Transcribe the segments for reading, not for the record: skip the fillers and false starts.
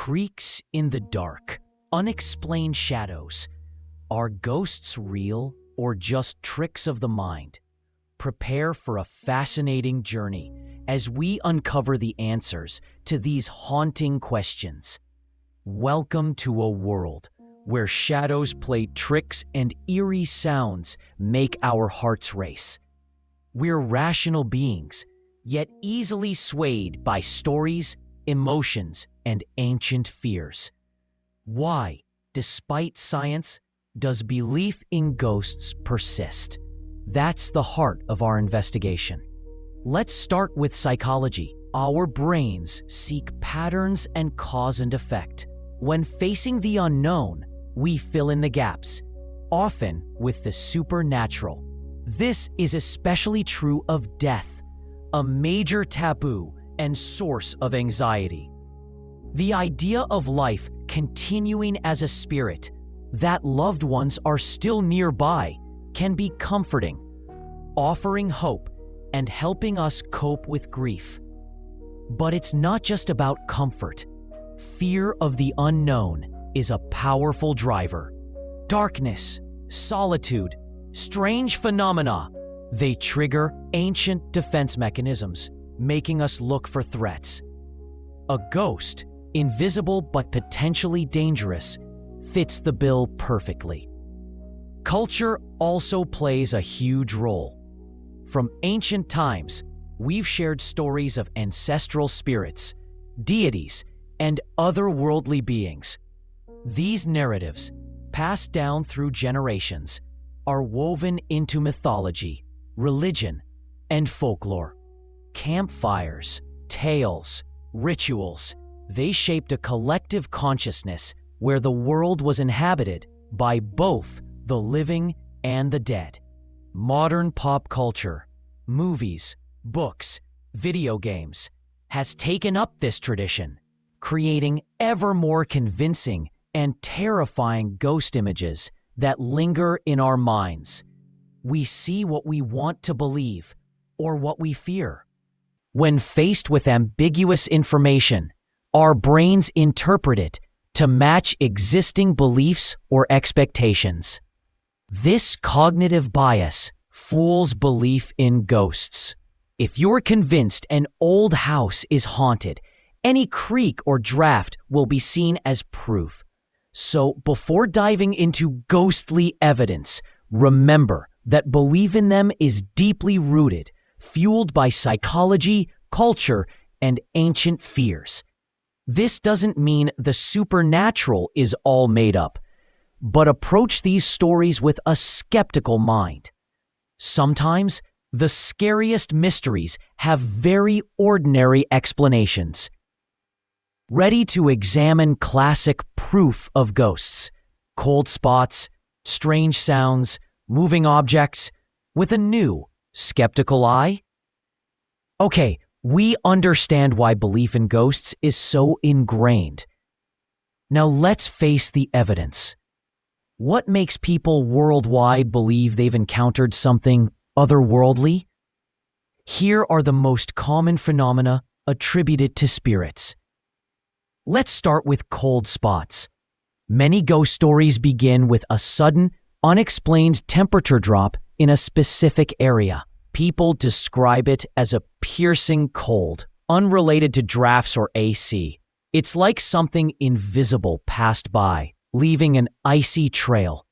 Creaks in the dark, unexplained shadows. Are ghosts real or just tricks of the mind? Prepare for a fascinating journey as we uncover the answers to these haunting questions. Welcome to a world where shadows play tricks and eerie sounds make our hearts race. We're rational beings, yet easily swayed by stories, emotions, and ancient fears. Why, despite science, does belief in ghosts persist? That's the heart of our investigation. Let's start with psychology. Our brains seek patterns and cause and effect. When facing the unknown, we fill in the gaps, often with the supernatural. This is especially true of death, a major taboo and source of anxiety. The idea of life continuing as a spirit, that loved ones are still nearby, can be comforting, offering hope and helping us cope with grief. But it's not just about comfort. Fear of the unknown is a powerful driver. Darkness, solitude, strange phenomena, they trigger ancient defense mechanisms, making us look for threats. A ghost, invisible but potentially dangerous, fits the bill perfectly. Culture also plays a huge role. From ancient times, we've shared stories of ancestral spirits, deities, and otherworldly beings. These narratives, passed down through generations, are woven into mythology, religion, and folklore. Campfires, tales, rituals, they shaped a collective consciousness where the world was inhabited by both the living and the dead. Modern pop culture, movies, books, video games, has taken up this tradition, creating ever more convincing and terrifying ghost images that linger in our minds. We see what we want to believe or what we fear. When faced with ambiguous information, our brains interpret it to match existing beliefs or expectations. This cognitive bias fuels belief in ghosts. If you're convinced an old house is haunted, any creak or draft will be seen as proof. So before diving into ghostly evidence, remember that belief in them is deeply rooted, fueled by psychology, culture, and ancient fears. This doesn't mean the supernatural is all made up, but approach these stories with a skeptical mind. Sometimes, the scariest mysteries have very ordinary explanations. Ready to examine classic proof of ghosts, cold spots, strange sounds, moving objects, with a new, skeptical eye? Okay, we understand why belief in ghosts is so ingrained. Now let's face the evidence. What makes people worldwide believe they've encountered something otherworldly? Here are the most common phenomena attributed to spirits. Let's start with cold spots. Many ghost stories begin with a sudden, unexplained temperature drop in a specific area. People describe it as a piercing cold, unrelated to drafts or AC. It's like something invisible passed by, leaving an icy trail.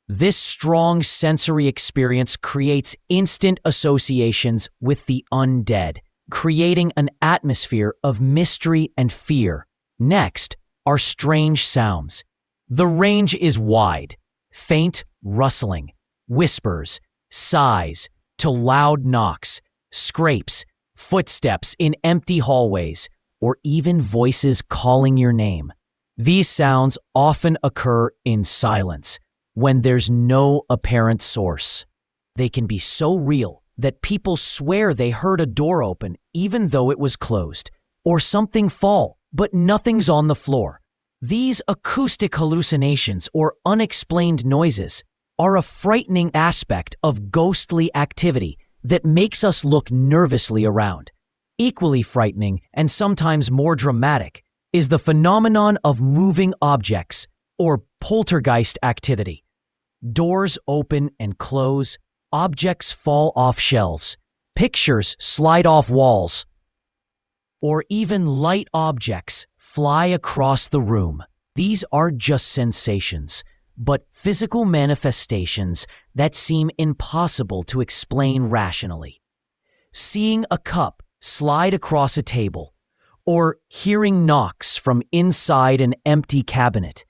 This strong sensory experience creates instant associations with the undead, creating an atmosphere of mystery and fear. Next are strange sounds. The range is wide. Faint rustling, whispers, sighs, to loud knocks, scrapes, footsteps in empty hallways, or even voices calling your name. These sounds often occur in silence, when there's no apparent source. They can be so real that people swear they heard a door open even though it was closed, or something fall, but nothing's on the floor. These acoustic hallucinations or unexplained noises are a frightening aspect of ghostly activity that makes us look nervously around. Equally frightening, and sometimes more dramatic, is the phenomenon of moving objects, or poltergeist activity. Doors open and close, objects fall off shelves, pictures slide off walls, or even light objects fly across the room. These are just sensations, but physical manifestations that seem impossible to explain rationally. Seeing a cup slide across a table, or hearing knocks from inside an empty cabinet.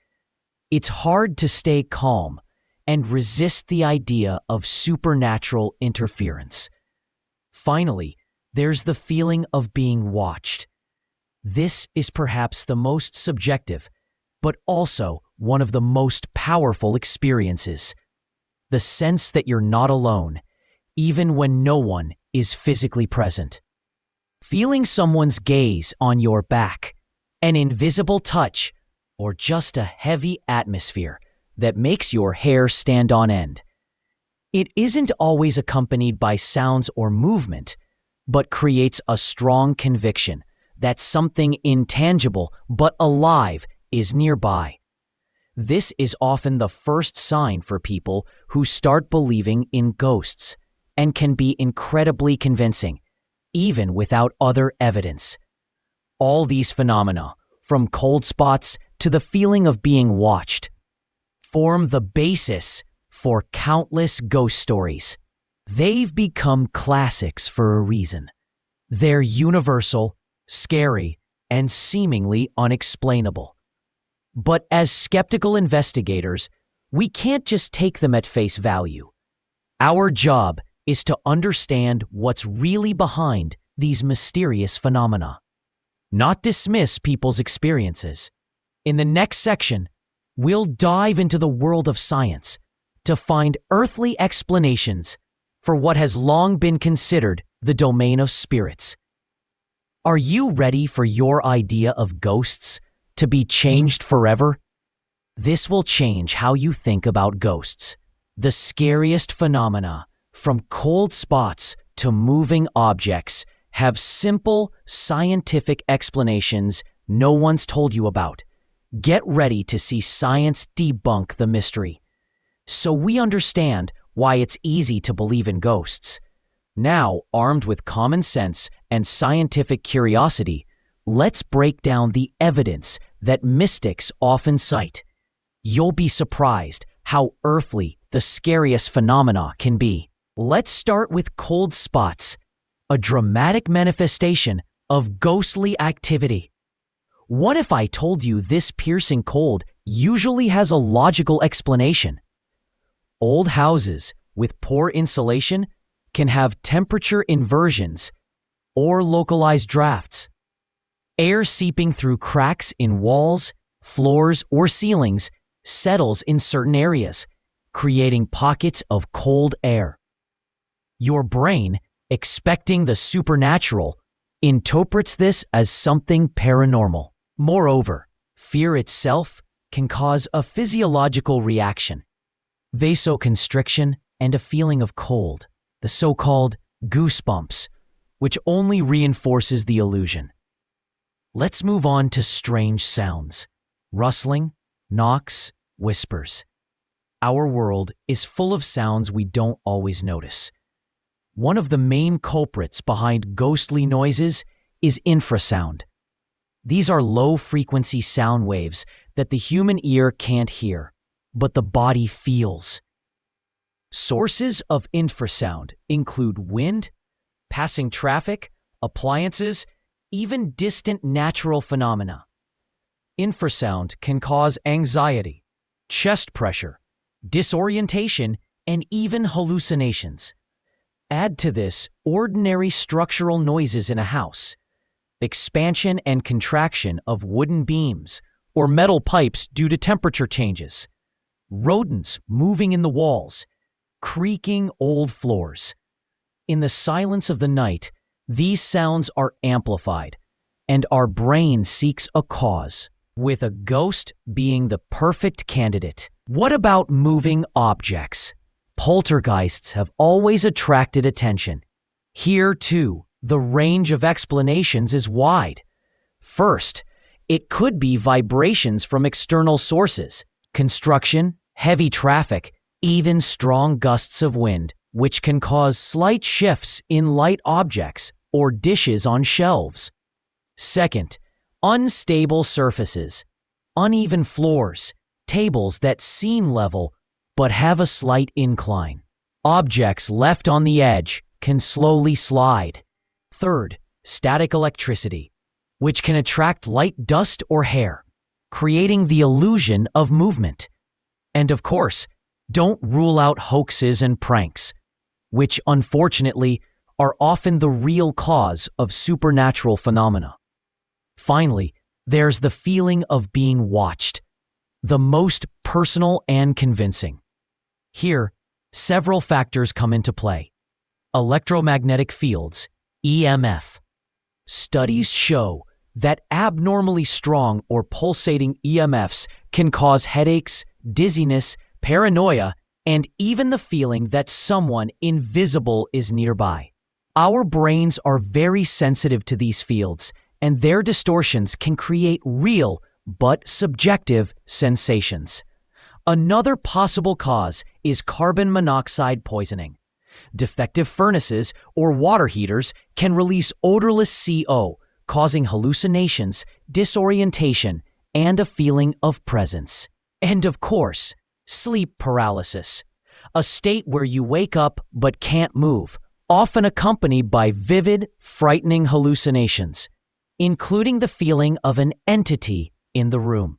It's hard to stay calm and resist the idea of supernatural interference. Finally, there's the feeling of being watched. This is perhaps the most subjective, but also one of the most powerful experiences. The sense that you're not alone, even when no one is physically present. Feeling someone's gaze on your back, an invisible touch, or just a heavy atmosphere that makes your hair stand on end. It isn't always accompanied by sounds or movement, but creates a strong conviction that something intangible but alive is nearby. This is often the first sign for people who start believing in ghosts, and can be incredibly convincing, even without other evidence. All these phenomena, from cold spots to the feeling of being watched, form the basis for countless ghost stories. They've become classics for a reason. They're universal, scary, and seemingly unexplainable. But as skeptical investigators, we can't just take them at face value. Our job is to understand what's really behind these mysterious phenomena, not dismiss people's experiences. In the next section, we'll dive into the world of science to find earthly explanations for what has long been considered the domain of spirits. Are you ready for your idea of ghosts to be changed forever? This will change how you think about ghosts. The scariest phenomena, from cold spots to moving objects, have simple scientific explanations no one's told you about. Get ready to see science debunk the mystery, so we understand why it's easy to believe in ghosts. Now, armed with common sense and scientific curiosity, let's break down the evidence that mystics often cite. You'll be surprised how earthly the scariest phenomena can be. Let's start with cold spots, a dramatic manifestation of ghostly activity. What if I told you this piercing cold usually has a logical explanation? Old houses with poor insulation can have temperature inversions or localized drafts. Air seeping through cracks in walls, floors, or ceilings settles in certain areas, creating pockets of cold air. Your brain, expecting the supernatural, interprets this as something paranormal. Moreover, fear itself can cause a physiological reaction, vasoconstriction, and a feeling of cold, the so-called goosebumps, which only reinforces the illusion. Let's move on to strange sounds, rustling, knocks, whispers. Our world is full of sounds we don't always notice. One of the main culprits behind ghostly noises is infrasound. These are low-frequency sound waves that the human ear can't hear, but the body feels. Sources of infrasound include wind, passing traffic, appliances, even distant natural phenomena. Infrasound can cause anxiety, chest pressure, disorientation, and even hallucinations. Add to this ordinary structural noises in a house, expansion and contraction of wooden beams or metal pipes due to temperature changes, rodents moving in the walls, creaking old floors. In the silence of the night, these sounds are amplified, and our brain seeks a cause, with a ghost being the perfect candidate. What about moving objects? Poltergeists have always attracted attention. Here, too, the range of explanations is wide. First, It could be vibrations from external sources, construction, heavy traffic, even strong gusts of wind, which can cause slight shifts in light objects or dishes on shelves. Second, unstable surfaces, uneven floors, tables that seem level but have a slight incline. Objects left on the edge can slowly slide. Third, static electricity, which can attract light dust or hair, creating the illusion of movement. And of course, don't rule out hoaxes and pranks, which unfortunately are often the real cause of supernatural phenomena. Finally, there's the feeling of being watched, the most personal and convincing. Here, several factors come into play. Electromagnetic fields, EMF. Studies show that abnormally strong or pulsating EMFs can cause headaches, dizziness, paranoia, and even the feeling that someone invisible is nearby. Our brains are very sensitive to these fields, and their distortions can create real but subjective sensations. Another possible cause is carbon monoxide poisoning. Defective furnaces or water heaters can release odorless CO, causing hallucinations, disorientation, and a feeling of presence. And of course, sleep paralysis, a state where you wake up but can't move, often accompanied by vivid, frightening hallucinations, including the feeling of an entity in the room.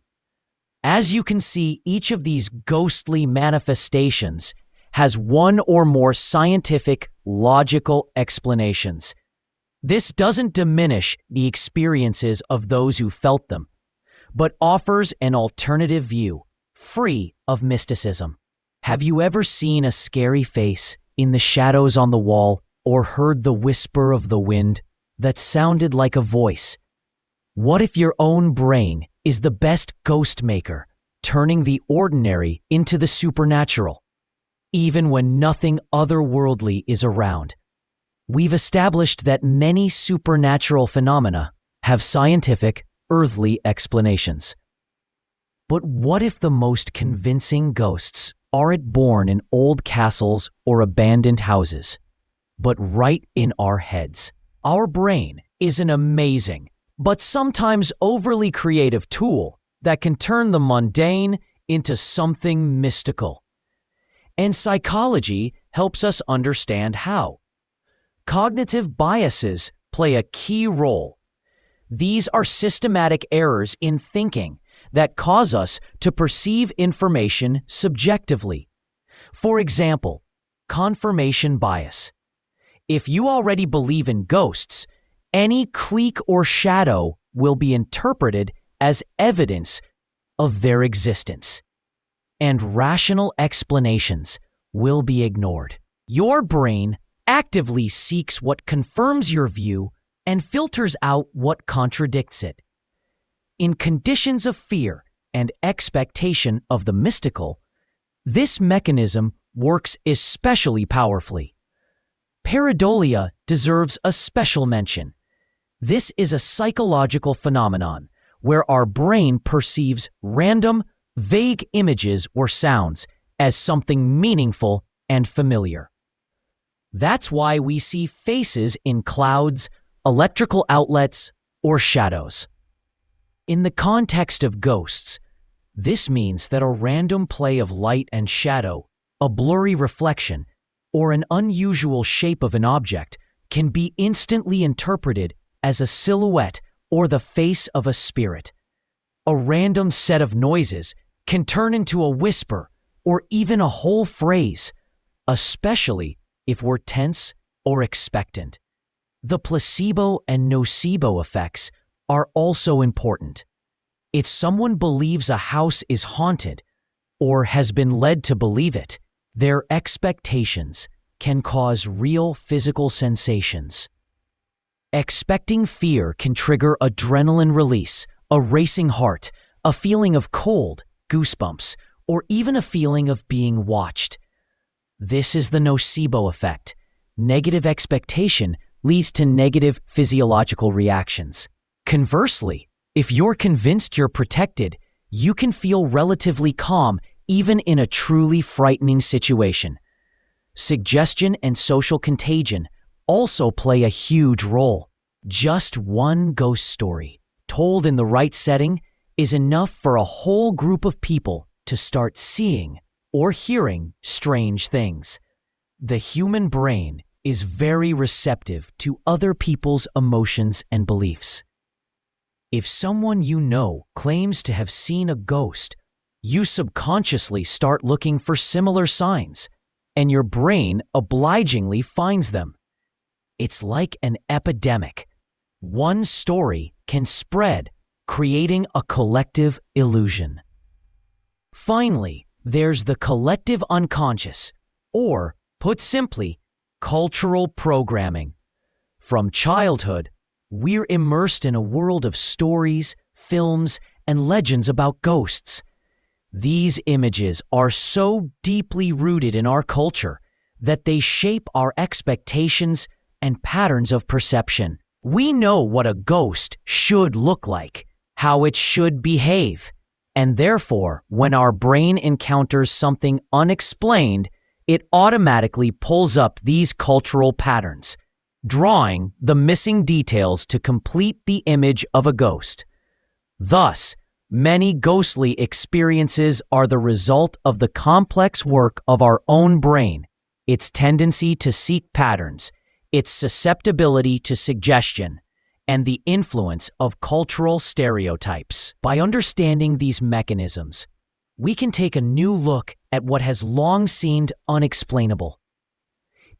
As you can see, each of these ghostly manifestations has one or more scientific, logical explanations. This doesn't diminish the experiences of those who felt them, but offers an alternative view, free of mysticism. Have you ever seen a scary face in the shadows on the wall or heard the whisper of the wind that sounded like a voice? What if your own brain is the best ghost maker, turning the ordinary into the supernatural, even when nothing otherworldly is around? We've established that many supernatural phenomena have scientific, earthly explanations. But what if the most convincing ghosts aren't born in old castles or abandoned houses, but right in our heads? Our brain is an amazing, but sometimes overly creative tool that can turn the mundane into something mystical. And psychology helps us understand how. Cognitive biases play a key role. These are systematic errors in thinking that cause us to perceive information subjectively. For example, confirmation bias. If you already believe in ghosts, any creak or shadow will be interpreted as evidence of their existence, and rational explanations will be ignored. Your brain actively seeks what confirms your view and filters out what contradicts it. In conditions of fear and expectation of the mystical, this mechanism works especially powerfully. Pareidolia deserves a special mention. This is a psychological phenomenon where our brain perceives random, vague images or sounds as something meaningful and familiar. That's why we see faces in clouds, electrical outlets, or shadows. In the context of ghosts, this means that a random play of light and shadow, a blurry reflection, or an unusual shape of an object can be instantly interpreted as a silhouette or the face of a spirit. A random set of noises can turn into a whisper or even a whole phrase, especially if we're tense or expectant. The placebo and nocebo effects are also important. If someone believes a house is haunted or has been led to believe it, their expectations can cause real physical sensations. Expecting fear can trigger adrenaline release, a racing heart, a feeling of cold, goosebumps, or even a feeling of being watched. This is the nocebo effect. Negative expectation leads to negative physiological reactions. Conversely, If you're convinced you're protected, you can feel relatively calm even in a truly frightening situation. Suggestion and social contagion also play a huge role. Just one ghost story, told in the right setting, is enough for a whole group of people to start seeing or hearing strange things. The human brain is very receptive to other people's emotions and beliefs. If someone you know claims to have seen a ghost, you subconsciously start looking for similar signs, and your brain obligingly finds them. It's like an epidemic. One story can spread, creating a collective illusion. Finally, there's the collective unconscious, or, put simply, cultural programming. From childhood, we're immersed in a world of stories, films, and legends about ghosts. These images are so deeply rooted in our culture that they shape our expectations and patterns of perception. We know what a ghost should look like, how it should behave, and therefore, when our brain encounters something unexplained, it automatically pulls up these cultural patterns, drawing the missing details to complete the image of a ghost. Thus, many ghostly experiences are the result of the complex work of our own brain, its tendency to seek patterns, its susceptibility to suggestion, and the influence of cultural stereotypes. By understanding these mechanisms, we can take a new look at what has long seemed unexplainable.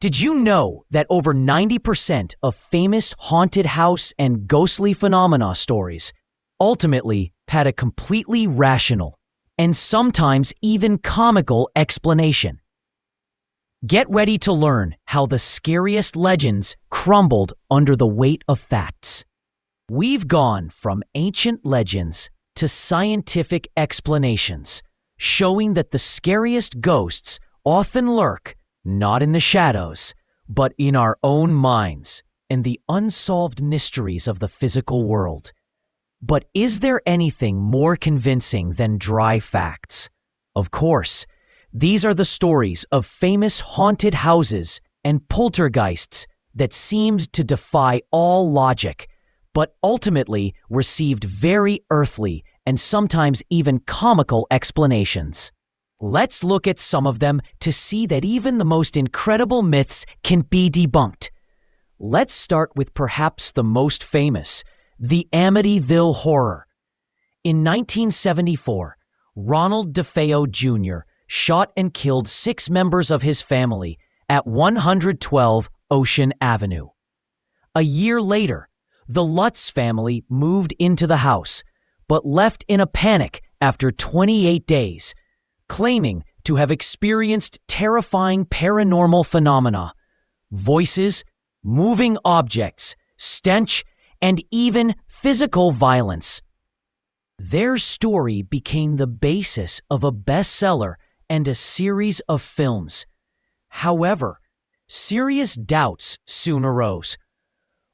Did you know that over 90% of famous haunted house and ghostly phenomena stories ultimately had a completely rational and sometimes even comical explanation? Get ready to learn how the scariest legends crumbled under the weight of facts. We've gone from ancient legends to scientific explanations, showing that the scariest ghosts often lurk not in the shadows, but in our own minds and the unsolved mysteries of the physical world. But is there anything more convincing than dry facts? Of course, these are the stories of famous haunted houses and poltergeists that seemed to defy all logic, but ultimately received very earthly and sometimes even comical explanations. Let's look at some of them to see that even the most incredible myths can be debunked. Let's start with perhaps the most famous, the Amityville Horror. In 1974, Ronald DeFeo Jr. shot and killed 6 members of his family at 112 Ocean Avenue. A year later, the Lutz family moved into the house, but left in a panic after 28 days, claiming to have experienced terrifying paranormal phenomena, voices, moving objects, stench, and even physical violence. Their story became the basis of a bestseller and a series of films. However, serious doubts soon arose.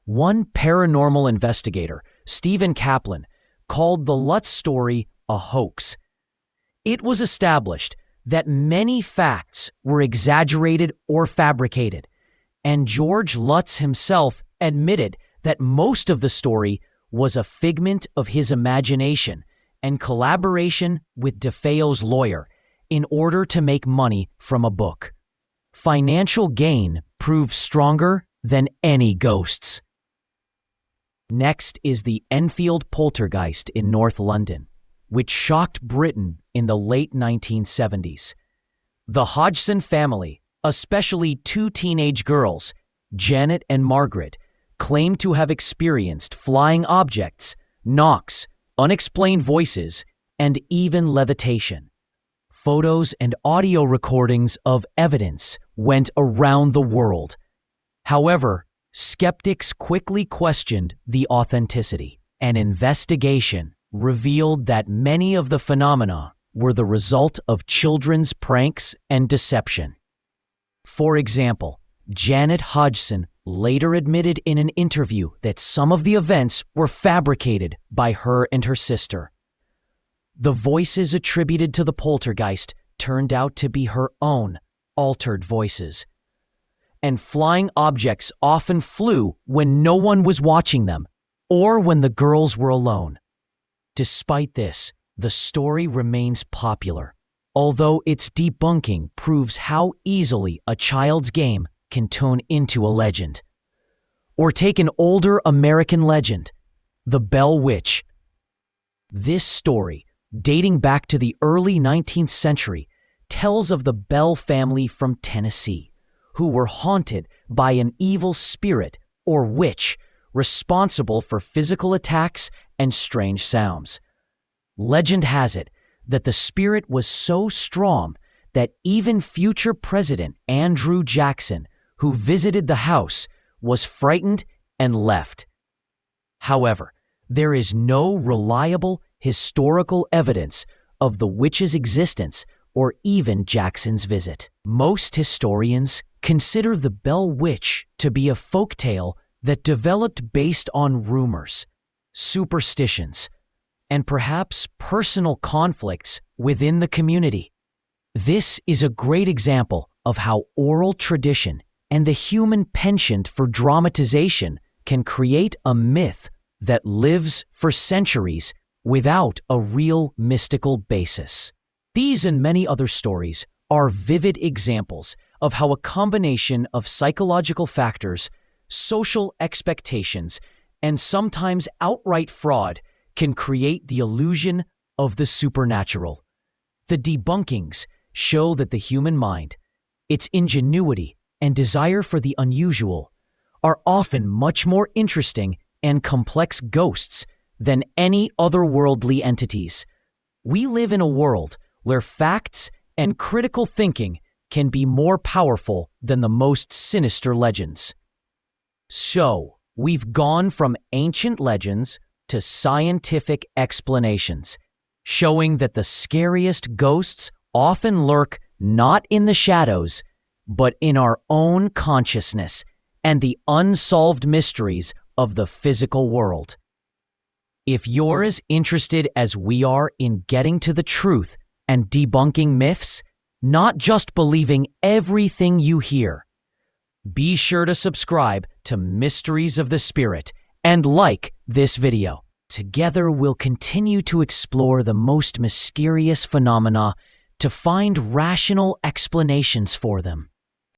One paranormal investigator, Stephen Kaplan, called the Lutz story a hoax. It was established that many facts were exaggerated or fabricated, and George Lutz himself admitted that most of the story was a figment of his imagination and collaboration with DeFeo's lawyer in order to make money from a book. Financial gain proved stronger than any ghosts. Next is the Enfield Poltergeist in North London, which shocked Britain in the late 1970s. The Hodgson family, especially 2 teenage girls, Janet and Margaret, claimed to have experienced flying objects, knocks, unexplained voices, and even levitation. Photos and audio recordings of evidence went around the world. However, skeptics quickly questioned the authenticity. An investigation revealed that many of the phenomena were the result of children's pranks and deception. For example, Janet Hodgson later admitted in an interview that some of the events were fabricated by her and her sister. The voices attributed to the poltergeist turned out to be her own altered voices. And flying objects often flew when no one was watching them, or when the girls were alone. Despite this, the story remains popular, although its debunking proves how easily a child's game can turn into a legend. Or take an older American legend, the Bell Witch. This story, dating back to the early 19th century, tells of the Bell family from Tennessee, who were haunted by an evil spirit or witch responsible for physical attacks and strange sounds. Legend has it that the spirit was so strong that even future President Andrew Jackson, who visited the house, was frightened and left. However, there is no reliable historical evidence of the witch's existence or even Jackson's visit. Most historians consider the Bell Witch to be a folktale that developed based on rumors, superstitions, and perhaps personal conflicts within the community. This is a great example of how oral tradition and the human penchant for dramatization can create a myth that lives for centuries without a real mystical basis. These and many other stories are vivid examples of how a combination of psychological factors, social expectations, and sometimes outright fraud can create the illusion of the supernatural. The debunkings show that the human mind, its ingenuity, and desire for the unusual are often much more interesting and complex ghosts than any otherworldly entities. We live in a world where facts and critical thinking can be more powerful than the most sinister legends. So, we've gone from ancient legends to scientific explanations, showing that the scariest ghosts often lurk not in the shadows, but in our own consciousness and the unsolved mysteries of the physical world. If you're as interested as we are in getting to the truth and debunking myths, not just believing everything you hear, be sure to subscribe to Mysteries of the Spirit and like this video. Together we'll continue to explore the most mysterious phenomena to find rational explanations for them.